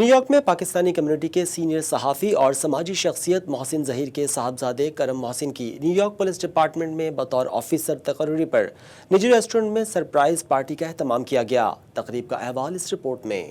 New York میں Pakistani community کے senior صحافی اور سماجی شخصیت محسن ظہیر کے صاحبزادے کرم محسن کی نیو یارک پولیس ڈپارٹمنٹ میں بطور آفیسر تقرری پر نجی ریسٹورنٹ میں سرپرائز پارٹی کا اہتمام کیا گیا۔ تقریب کا احوال اس رپورٹ میں۔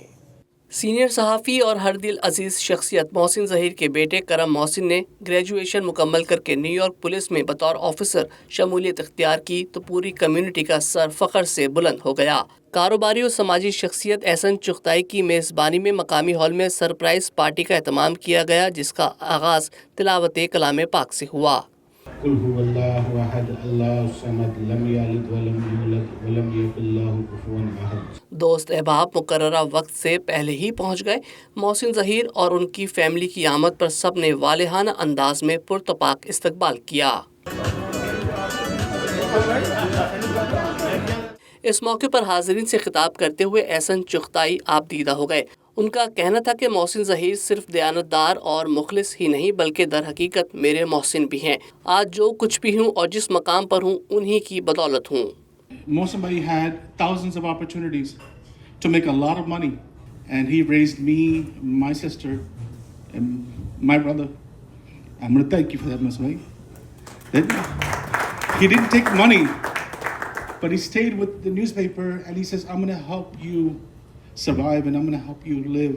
سینئر صحافی اور ہر دل عزیز شخصیت محسن ظہیر کے بیٹے کرم محسن نے گریجویشن مکمل کر کے نیو یارک پولیس میں بطور آفیسر شمولیت اختیار کی تو پوری کمیونٹی کا سر فخر سے بلند ہو گیا۔ کاروباری اور سماجی شخصیت احسن چغتائی کی میزبانی میں مقامی ہال میں سرپرائز پارٹی کا اہتمام کیا گیا، جس کا آغاز تلاوت کلام پاک سے ہوا۔ قل هو اللہ احد اللہ الصمد لم یلد ولم یولد ولم یکن له کفوا احد۔ دوست احباب مقررہ وقت سے پہلے ہی پہنچ گئے۔ محسن ظہیر اور ان کی فیملی کی آمد پر سب نے والہانہ انداز میں پرتپاک استقبال کیا۔ اس موقع پر حاضرین سے خطاب کرتے ہوئے احسن چغتائی آپ دیدہ ہو گئے۔ ان کا کہنا تھا کہ محسن ظہیر صرف دیانتدار اور مخلص ہی نہیں بلکہ در حقیقت میرے محسن بھی ہیں۔ آج جو کچھ بھی ہوں اور جس مقام پر ہوں انہی کی بدولت ہوں۔ Mohsen Bhai had thousands of opportunities to make a lot of money, and he raised me, my sister, and my brother. I'm going to thank you for that, Mohsen Bhai. He didn't take money, but he stayed with the newspaper and he says, I'm going to help you survive and I'm going to help you live.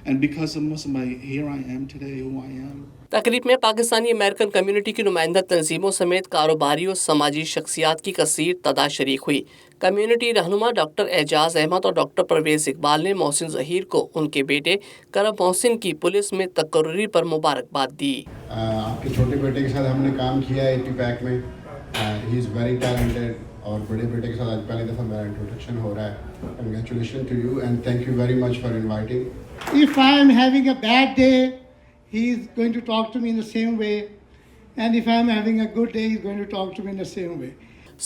And because of Mohsen Bhai, here I am today, who I am. تقریب میں Pakistani American community کی نمائندہ تنظیموں سمیت کاروباری اور سماجی شخصیات کی کثیر تعداد شریک ہوئی۔ کمیونٹی رہنما ڈاکٹر اعجاز احمد اور ڈاکٹر پرویز اقبال نے محسن ظہیر کو ان کے بیٹے کرم محسن کی پولیس میں تقرری پر مبارکباد دی۔ آپ کے چھوٹے بیٹے کے ساتھ ہم نے کام کیا ہے ایپی پیک میں، ہی از ویری ٹیلنٹڈ، اور بڑے بیٹے کے ساتھ آج پہلی دفعہ میرا انٹروڈکشن ہو رہا ہے۔ Congratulation to you and thank you very much for inviting. If I am having a bad day, he is going to talk to me in the same way, and if I am having a good day, he is going to talk to me in the same way.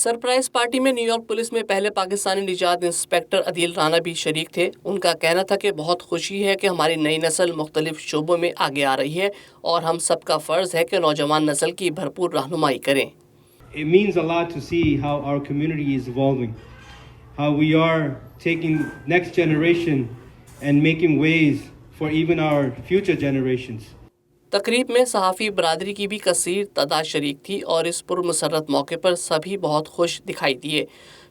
Surprise party میں new York police میں پہلے پاکستانی نجات inspector عدیل رانا بھی شریک تھے۔ ان کا کہنا تھا کہ بہت خوشی ہے کہ ہماری نئی نسل مختلف شعبوں میں آگے آ رہی ہے اور ہم سب کا فرض ہے کہ نوجوان نسل کی بھرپور رہنمائی کریں۔ It means a lot to see how our community is evolving, how we are taking next generation and making ways for even our future generations. تقریب میں صحافی برادری کی بھی کثیر تعداد شریک تھی اور اس پرمسرت موقع پر سبھی بہت خوش دکھائی دیے۔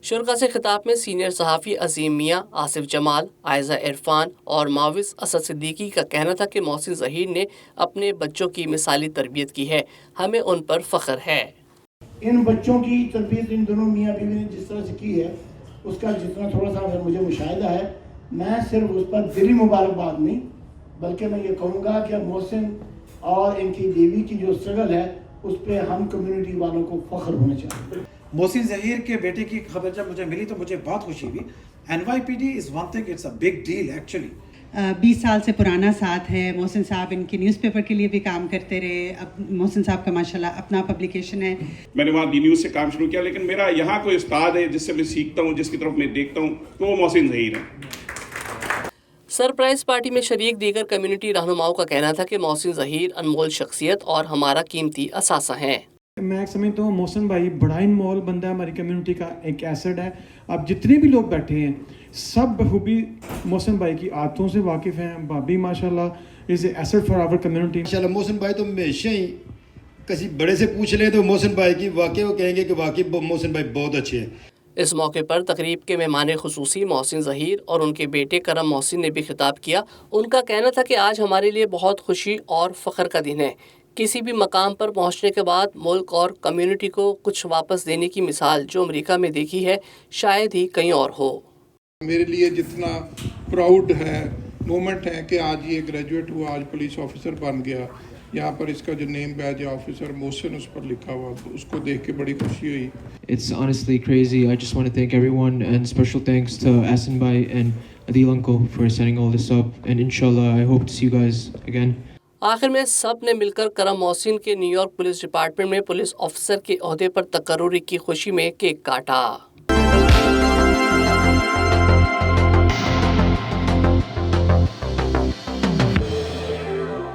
شرکا سے خطاب میں سینئر صحافی عظیم میاں، آصف جمال، عائزہ عرفان اور معاوض اسد صدیقی کا کہنا تھا کہ محسن ظہیر نے اپنے بچوں کی مثالی تربیت کی ہے، ہمیں ان پر فخر ہے۔ ان بچوں کی تربیت ان دونوں میاں بیوی نے جس طرح سے کی ہے، اس کا جتنا تھوڑا سا اگر مجھے مشاہدہ ہے، میں صرف اس پر دلی مبارکباد نہیں بلکہ میں یہ کہوں گا کہ محسن اور ان کی بیوی کی جو اسٹرگل ہے اس پہ ہم کمیونٹی والوں کو فخر ہونا چاہیے۔ محسن ظہیر کے بیٹے کی خبر جب مجھے ملی تو مجھے بہت خوشی ہوئی۔ NYPD is one thing, it's a big deal actually. 20 سال سے پرانا ساتھ ہے۔ محسن صاحب ان کے نیوز پیپر کے لیے بھی کام کرتے رہے۔ اب محسن صاحب کا ماشاءاللہ اپنا پبلیکیشن ہے۔ میں نے وہاں بی نیوز سے کام شروع کیا، لیکن میرا یہاں کوئی استاد ہے جس سے میں سیکھتا ہوں، جس کی طرف میں دیکھتا ہوں، تو وہ محسن ظہیر ہے۔ سرپرائز پارٹی میں شریک دیگر کمیونٹی رہنماؤں کا کہنا تھا کہ محسن ظہیر انمول شخصیت اور ہمارا قیمتی اثاثہ ہیں۔ میں سمجھتا ہوں محسن بھائی بڑا انمول بندہ ہے، ہماری کمیونٹی کا ایک ایسڈ ہے۔ اب جتنے بھی لوگ بیٹھے ہیں سب بخوبی محسن بھائی کی عادتوں سے واقف ہیں۔ بھابی ماشاءاللہ از اے ایسڈ فار آور کمیونٹی۔ ماشاءاللہ محسن بھائی تو ہمیشہ ہی کسی بڑے سے پوچھ لیں تو محسن بھائی کی واقعی وہ کہیں گے کہ واقعی محسن بھائی بہت اچھے ہیں۔ اس موقع پر تقریب کے مہمان خصوصی محسن ظہیر اور ان کے بیٹے کرم محسن نے بھی خطاب کیا۔ ان کا کہنا تھا کہ آج ہمارے لیے بہت خوشی اور فخر کا دن ہے۔ کسی بھی مقام پر پہنچنے کے بعد ملک اور کمیونٹی کو کچھ واپس دینے کی مثال جو امریکہ میں دیکھی ہے شاید ہی کہیں اور ہو۔ میرے لیے جتنا پراؤڈ ہے مومنٹ ہے کہ آج یہ گریجویٹ ہوا، آج پولیس آفیسر بن گیا، یہاں پر اس کا جو نیم بیج ہے آفیسر محسن اس پر لکھا ہوا، تو اس کو دیکھ کے بڑی خوشی ہوئی۔ It's honestly crazy. I just want to thank everyone and special thanks to Ahsan Bhai and Adil uncle for setting all this up, and inshallah I hope to see you guys again. آخر میں سب نے مل کر کرم محسن کے new York police department میں police officer کے عہدے پر تقرری کی خوشی میں کیک کاٹا۔